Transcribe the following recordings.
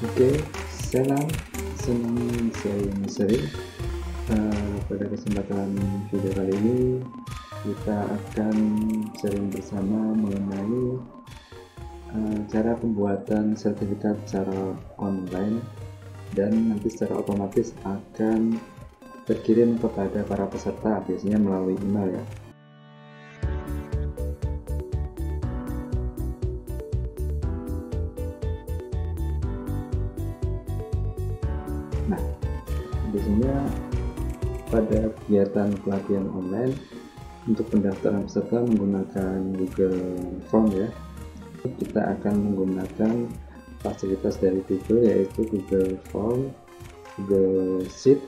Oke, salam, senang sharing. Pada kesempatan video kali ini kita akan sharing bersama mengenai cara pembuatan sertifikat secara online dan nanti secara otomatis akan terkirim kepada para peserta, biasanya melalui email ya. Nah, biasanya pada kegiatan pelatihan online untuk pendaftaran peserta menggunakan Google Form ya, kita akan menggunakan fasilitas dari Google, yaitu Google Form, Google Sheet,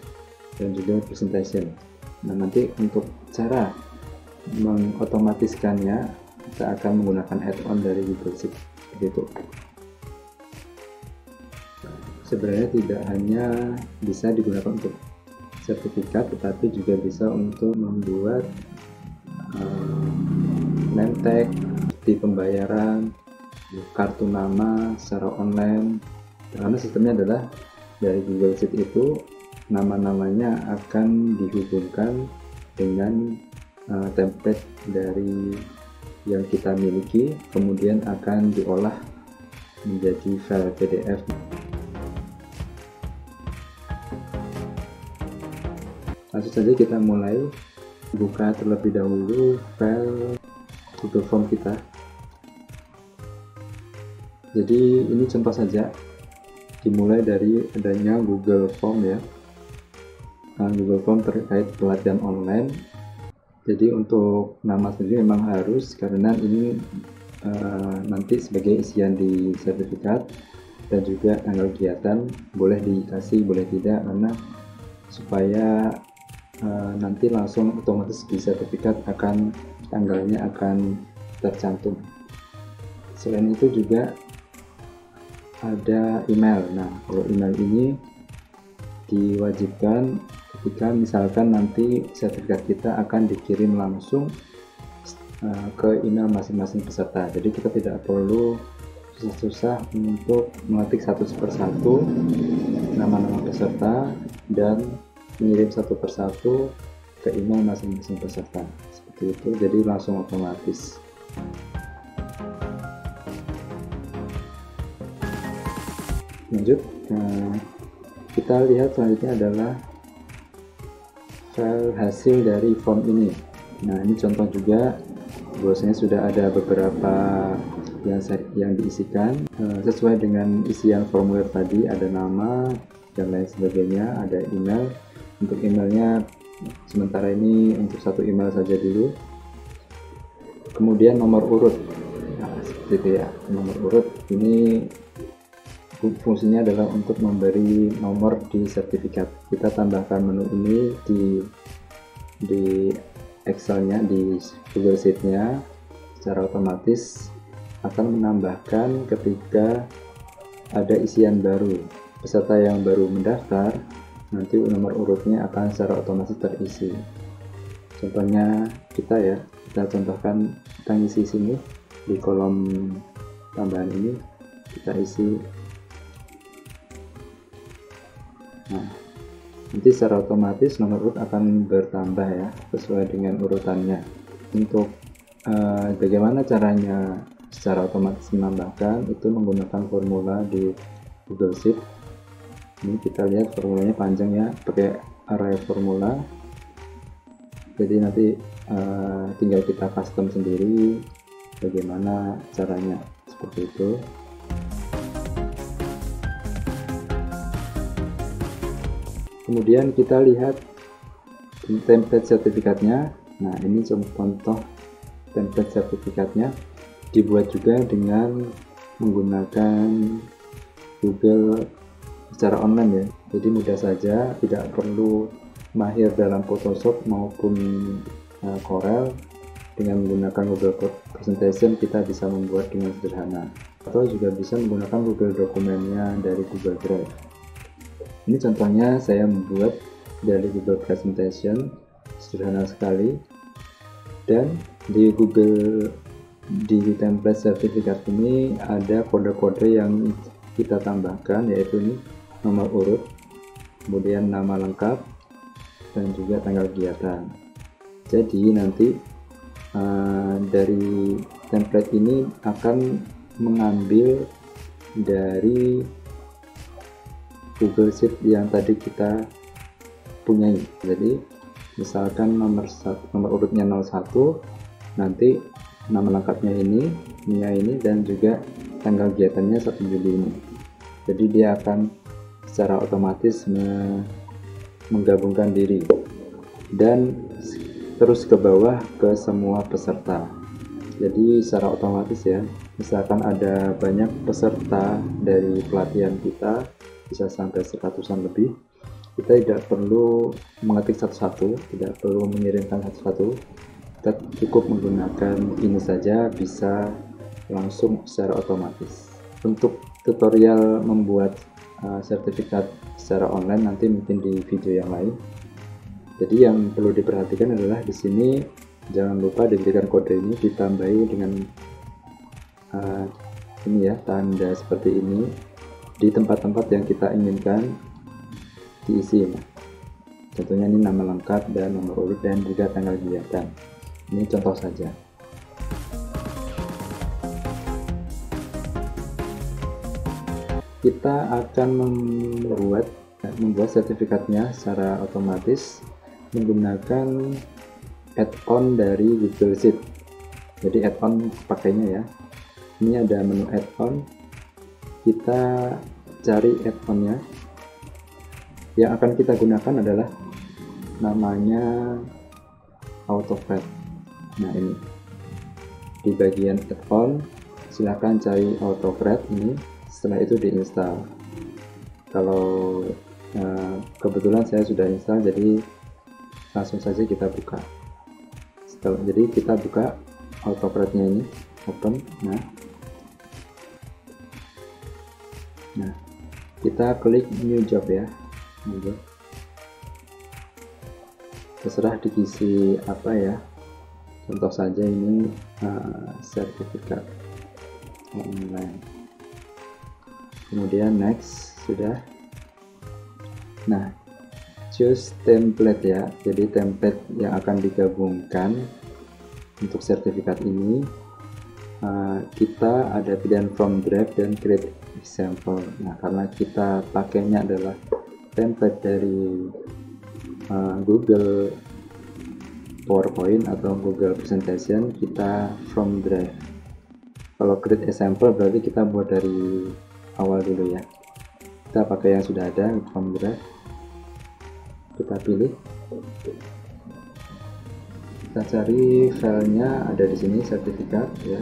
dan juga Presentation. Nah, nanti untuk cara mengotomatiskannya kita akan menggunakan add-on dari Google Sheet begitu. Sebenarnya tidak hanya bisa digunakan untuk sertifikat, tetapi juga bisa untuk membuat name tag di pembayaran, kartu nama secara online, karena sistemnya adalah dari Google Sheet itu nama-namanya akan dihubungkan dengan template dari yang kita miliki, kemudian akan diolah menjadi file PDF. Langsung saja kita mulai buka terlebih dahulu file Google Form kita. Jadi ini contoh saja, dimulai dari adanya Google Form ya. Google Form terkait pelatihan online. Jadi untuk nama sendiri memang harus, karena ini nanti sebagai isian di sertifikat, dan juga tanggal kegiatan boleh dikasih boleh tidak, karena supaya nanti langsung otomatis di sertifikat tanggalnya akan tercantum. Selain itu juga ada email. Nah, kalau email ini diwajibkan ketika misalkan nanti sertifikat kita akan dikirim langsung ke email masing-masing peserta. Jadi kita tidak perlu susah-susah untuk mengetik satu persatu nama-nama peserta dan mengirim satu persatu ke email masing-masing peserta, seperti itu. Jadi langsung otomatis. Lanjut, kita lihat selanjutnya adalah file hasil dari form ini. Nah, ini contoh juga, bahwasanya sudah ada beberapa yang diisikan sesuai dengan isian formulir tadi, ada nama dan lain sebagainya, ada email. Untuk emailnya sementara ini untuk satu email saja dulu. Kemudian nomor urut, nah seperti itu ya, nomor urut ini fungsinya adalah untuk memberi nomor di sertifikat. Kita tambahkan menu ini di Excel-nya, di Google Sheet-nya, secara otomatis akan menambahkan ketika ada isian baru, peserta yang baru mendaftar, nanti nomor urutnya akan secara otomatis terisi. Contohnya kita contohkan, kita ngisi sini di kolom tambahan ini, kita isi. Nah, nanti secara otomatis nomor urut akan bertambah ya, sesuai dengan urutannya. Untuk bagaimana caranya secara otomatis menambahkan, itu menggunakan formula di Google Sheet. Ini kita lihat formulanya panjang ya, pakai array formula. Jadi nanti tinggal kita custom sendiri bagaimana caranya, seperti itu. Kemudian kita lihat template sertifikatnya. Nah, ini contoh template sertifikatnya, dibuat juga dengan menggunakan Google secara online ya. Jadi mudah saja, tidak perlu mahir dalam Photoshop maupun Corel. Dengan menggunakan Google Presentation kita bisa membuat dengan sederhana, atau juga bisa menggunakan Google dokumennya dari Google Drive. Ini contohnya saya membuat dari Google Presentation, sederhana sekali. Dan di Google, di template sertifikat ini ada kode-kode yang kita tambahkan, yaitu ini nomor urut, kemudian nama lengkap, dan juga tanggal kegiatan. Jadi nanti dari template ini akan mengambil dari Google Sheet yang tadi kita punyai. Jadi misalkan nomor urutnya 01, nanti nama lengkapnya ini, Mia ini, dan juga tanggal kegiatannya 1 Juli ini. Jadi dia akan secara otomatis menggabungkan diri dan terus ke bawah ke semua peserta. Jadi secara otomatis ya, misalkan ada banyak peserta dari pelatihan kita, bisa sampai 100-an lebih, kita tidak perlu mengetik satu-satu, tidak perlu mengirimkan satu-satu, kita cukup menggunakan ini saja, bisa langsung secara otomatis. Untuk tutorial membuat sertifikat secara online nanti mungkin di video yang lain. Jadi yang perlu diperhatikan adalah di sini jangan lupa diberikan kode ini, ditambahi dengan ini ya, tanda seperti ini di tempat-tempat yang kita inginkan diisi. Contohnya ini nama lengkap dan nomor urut dan juga tanggal kegiatan. Ini contoh saja. Kita akan membuat sertifikatnya secara otomatis menggunakan add-on dari Google Sheet. Jadi add-on pakainya ya. Ini ada menu add-on. Kita cari add-onnya. Yang akan kita gunakan adalah namanya AutoCAD. Nah ini di bagian add-on, silahkan cari AutoCAD ini. Setelah itu diinstal. Kalau kebetulan saya sudah install, jadi langsung saja kita buka. Jadi kita buka AutoCAD-nya ini, open. Nah, kita klik new job ya. New job. Terserah diisi apa ya. Contoh saja ini sertifikat online. Kemudian next, sudah. Nah, choose template ya. Jadi template yang akan digabungkan untuk sertifikat ini, kita ada pilihan from draft dan create example. Nah, karena kita pakainya adalah template dari Google PowerPoint atau Google Presentation, kita from draft. Kalau create example berarti kita buat dari awal dulu ya. Kita pakai yang sudah ada, from draft. Kita pilih, kita cari filenya, ada di sini sertifikat ya,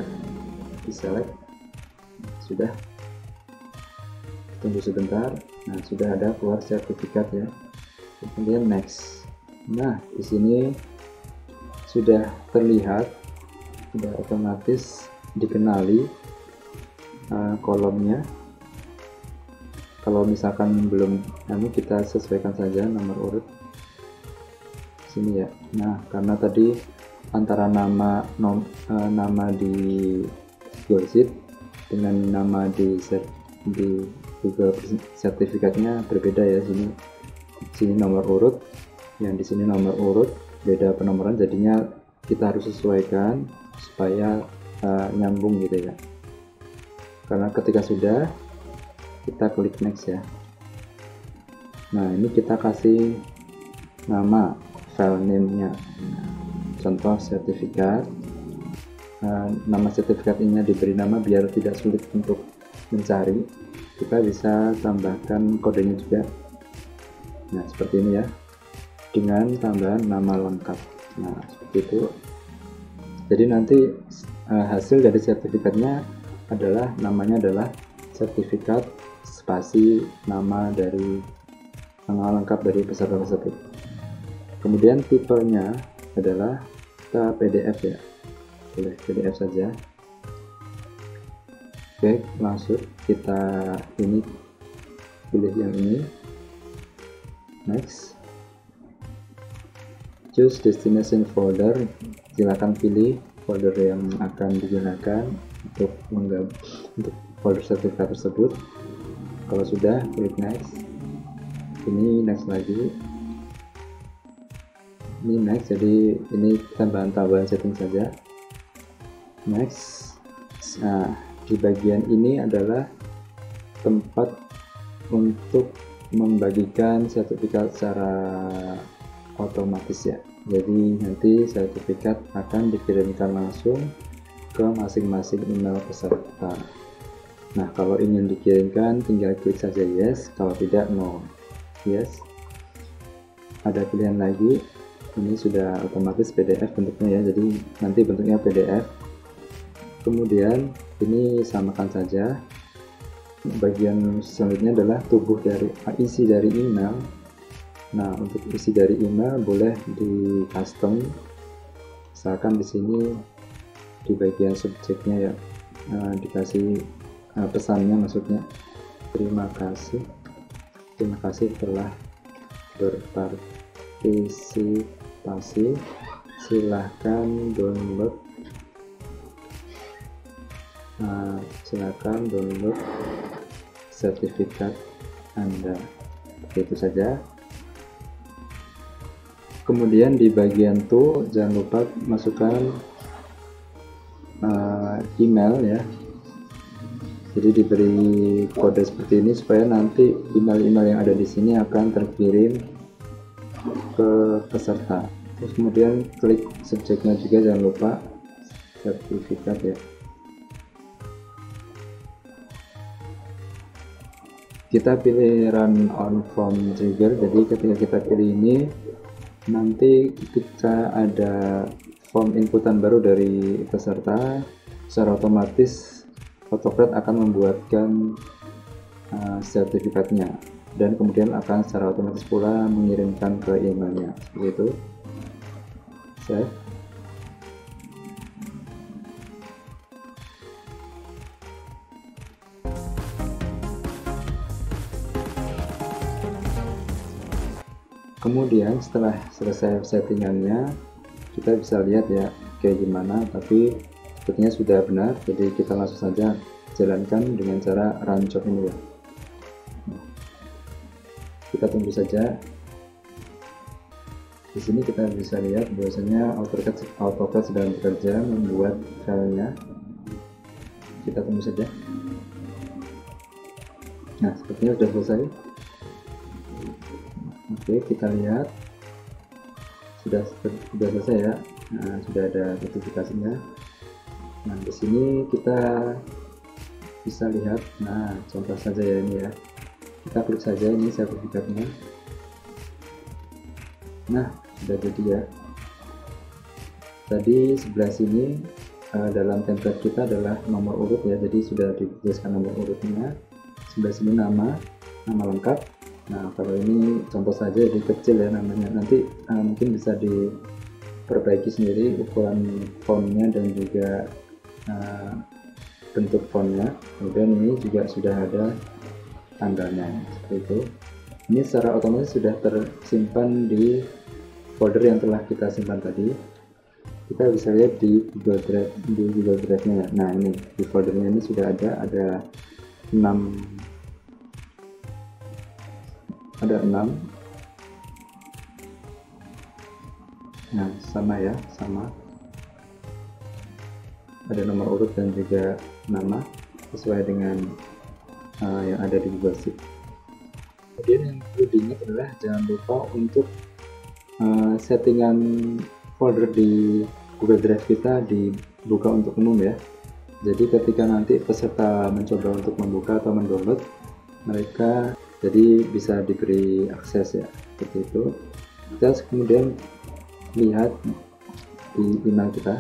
di select, sudah. Tunggu sebentar. Nah, sudah ada keluar sertifikat ya. Kemudian next. Nah, di sini sudah terlihat, sudah otomatis dikenali kolomnya. Kalau misalkan belum, kita sesuaikan saja nomor urut sini ya. Nah, karena tadi antara nama di Google Sheet dengan nama di Google sertifikatnya berbeda ya. Sini nomor urut, yang di sini nomor urut, beda penomoran, jadinya kita harus sesuaikan supaya nyambung gitu ya. Karena ketika sudah, kita klik next ya. Nah, ini kita kasih nama file name-nya. Contoh sertifikat. Nama sertifikat ini diberi nama biar tidak sulit untuk mencari. Kita bisa tambahkan kodenya juga. Nah, seperti ini ya. Dengan tambahan nama lengkap. Nah, seperti itu. Jadi nanti hasil dari sertifikatnya adalah, namanya adalah sertifikat spasi nama dari nama lengkap dari peserta tersebut. Kemudian tipenya adalah kita PDF ya, boleh PDF saja. Oke, langsung kita ini pilih yang ini, next. Choose destination folder, silakan pilih folder yang akan digunakan untuk folder sertifikat tersebut. kalau sudah klik next, ini next lagi, ini next, jadi ini tambahan setting saja, next. Nah, di bagian ini adalah tempat untuk membagikan sertifikat secara otomatis ya. Jadi nanti sertifikat akan dikirimkan langsung ke masing-masing email peserta. Nah, kalau ingin dikirimkan tinggal klik saja yes, kalau tidak no. Yes. Ada pilihan lagi, ini sudah otomatis PDF bentuknya ya, jadi nanti bentuknya PDF. Kemudian ini samakan saja. Bagian selanjutnya adalah isi dari email. Nah, untuk isi dari email boleh di custom, misalkan di sini di bagian subjeknya ya, dikasih pesannya, maksudnya terima kasih telah berpartisipasi, silahkan download sertifikat Anda. Itu saja. Kemudian di bagian to jangan lupa masukkan email ya. Jadi diberi kode seperti ini supaya nanti email-email yang ada di sini akan terkirim ke peserta. Terus kemudian klik subjeknya juga jangan lupa sertifikat ya. Kita pilih run on form trigger, jadi ketika kita pilih ini nanti ketika ada form inputan baru dari peserta, secara otomatis Autocrat akan membuatkan sertifikatnya dan kemudian akan secara otomatis pula mengirimkan ke emailnya, seperti itu. Save. Kemudian setelah selesai settingannya, kita bisa lihat ya kayak gimana, tapi sepertinya sudah benar, jadi kita langsung saja jalankan dengan cara run job ini ya. Kita tunggu saja. Di sini kita bisa lihat bahwasanya AutoCAD sedang bekerja membuat filenya. Kita tunggu saja. Nah, sepertinya sudah selesai. Oke, kita lihat sudah selesai ya. Nah, sudah ada notifikasinya. Nah, di sini kita bisa lihat. Nah, contoh saja ya ini ya. Kita klik saja ini sertifikatnya. Nah, sudah jadi ya. Tadi sebelah sini dalam template kita adalah nomor urut ya. Jadi sudah dituliskan nomor urutnya. Sebelah sini nama lengkap. Nah, kalau ini contoh saja, jadi kecil ya namanya. Nanti mungkin bisa diperbaiki sendiri ukuran fontnya dan juga bentuk fontnya. Kemudian ini juga sudah ada tanggalnya seperti itu. Ini secara otomatis sudah tersimpan di folder yang telah kita simpan tadi. Kita bisa lihat di Google Drive-nya. Nah, ini di foldernya ini sudah ada 6. Nah, sama ya, sama. Ada nomor urut dan juga nama sesuai dengan yang ada di Google Sheet. Kemudian yang perlu diingat adalah jangan lupa untuk settingan folder di Google Drive kita dibuka untuk umum ya. Jadi ketika nanti peserta mencoba untuk membuka atau mendownload, mereka jadi bisa diberi akses ya, seperti itu. Kita kemudian lihat di email kita.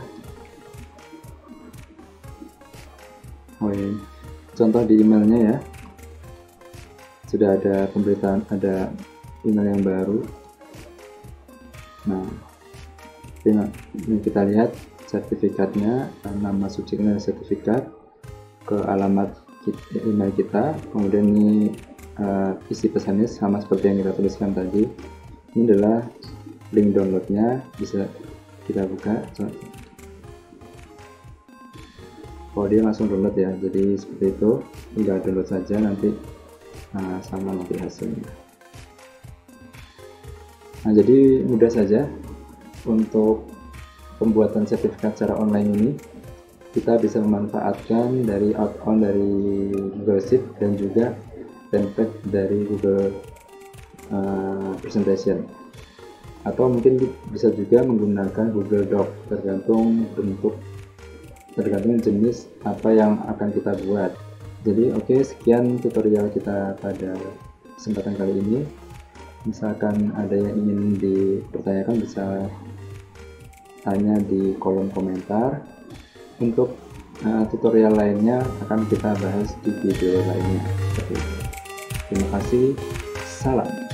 Contoh di emailnya ya, sudah ada pemberitaan, ada email yang baru. Nah, ini kita lihat sertifikatnya, nama subjeknya sertifikat, ke alamat email kita, kemudian ini isi pesannya sama seperti yang kita tuliskan tadi. Ini adalah link downloadnya, bisa kita buka. Oh, dia langsung download ya, jadi seperti itu, tinggal download saja nanti sama nanti hasilnya. Nah, jadi mudah saja untuk pembuatan sertifikat secara online ini. Kita bisa memanfaatkan dari add-on dari Google Sheet dan juga template dari Google Presentation, atau mungkin bisa juga menggunakan Google Doc, tergantung jenis apa yang akan kita buat. Jadi oke, sekian tutorial kita pada kesempatan kali ini. Misalkan ada yang ingin dipertanyakan, bisa tanya di kolom komentar. Untuk tutorial lainnya akan kita bahas di video lainnya. Terima kasih, salam.